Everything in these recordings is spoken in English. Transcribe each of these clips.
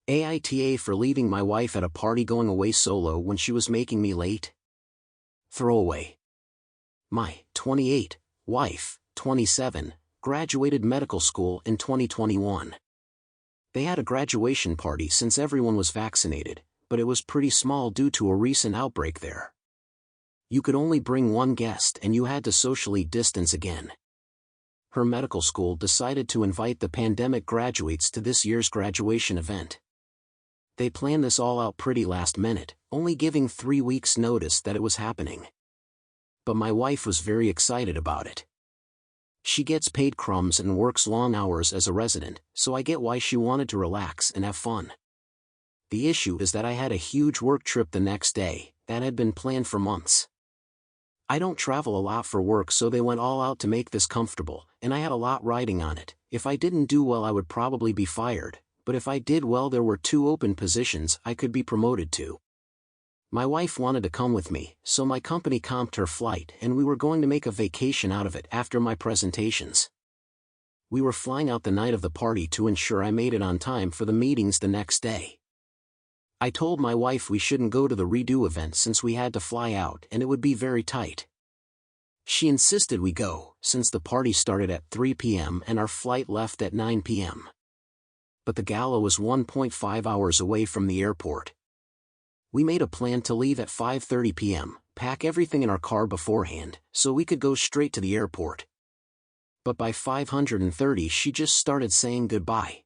AITA for leaving my wife at a party going away solo when she was making me late. Throwaway. My 28 wife, 27, graduated medical school in 2021. They had a graduation party since everyone was vaccinated, but it was pretty small due to a recent outbreak there. You could only bring one guest and you had to socially distance again. Her medical school decided to invite the pandemic graduates to this year's graduation event. They planned this all out pretty last minute, only giving 3 weeks notice that it was happening. But my wife was very excited about it. She gets paid crumbs and works long hours as a resident, so I get why she wanted to relax and have fun. The issue is that I had a huge work trip the next day, that had been planned for months. I don't travel a lot for work, so they went all out to make this comfortable, and I had a lot riding on it. If I didn't do well I would probably be fired, but if I did well there were 2 open positions I could be promoted to. My wife wanted to come with me, so my company comped her flight and we were going to make a vacation out of it after my presentations. We were flying out the night of the party to ensure I made it on time for the meetings the next day. I told my wife we shouldn't go to the redo event since we had to fly out and it would be very tight. She insisted we go, since the party started at 3 p.m. and our flight left at 9 p.m. But the gala was 1.5 hours away from the airport. We made a plan to leave at 5:30 p.m., pack everything in our car beforehand, so we could go straight to the airport. But by 5:30 she just started saying goodbye.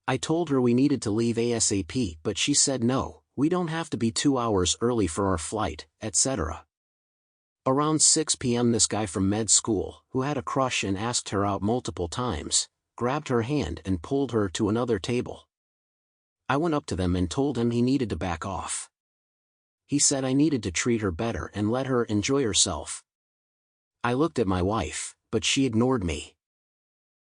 I told her we needed to leave ASAP, but she said no, we don't have to be 2 hours early for our flight, etc. Around 6 p.m. this guy from med school, who had a crush and asked her out multiple times, grabbed her hand and pulled her to another table. I went up to them and told him he needed to back off. He said I needed to treat her better and let her enjoy herself. I looked at my wife, but she ignored me.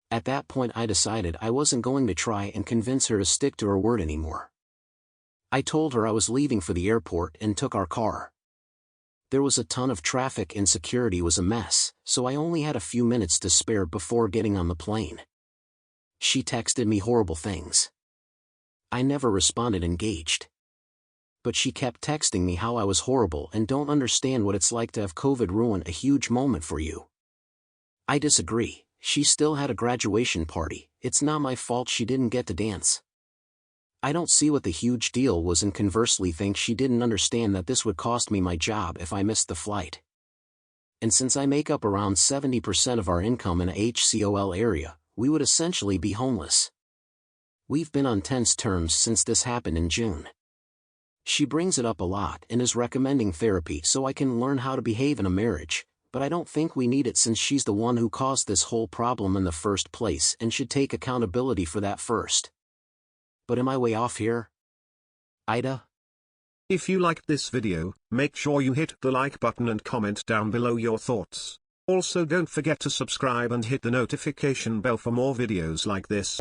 At that point I decided I wasn't going to try and convince her to stick to her word anymore. I told her I was leaving for the airport and took our car. There was a ton of traffic and security was a mess, so I only had a few minutes to spare before getting on the plane. She texted me horrible things. I never responded engaged. But she kept texting me how I was horrible and don't understand what it's like to have COVID ruin a huge moment for you. I disagree. She still had a graduation party, it's not my fault she didn't get to dance. I don't see what the huge deal was and conversely think she didn't understand that this would cost me my job if I missed the flight. And since I make up around 70% of our income in a HCOL area, we would essentially be homeless. We've been on tense terms since this happened in June. She brings it up a lot and is recommending therapy so I can learn how to behave in a marriage, but I don't think we need it since she's the one who caused this whole problem in the first place and should take accountability for that first. But am I way off here? AITA? If you liked this video, make sure you hit the like button and comment down below your thoughts. Also don't forget to subscribe and hit the notification bell for more videos like this.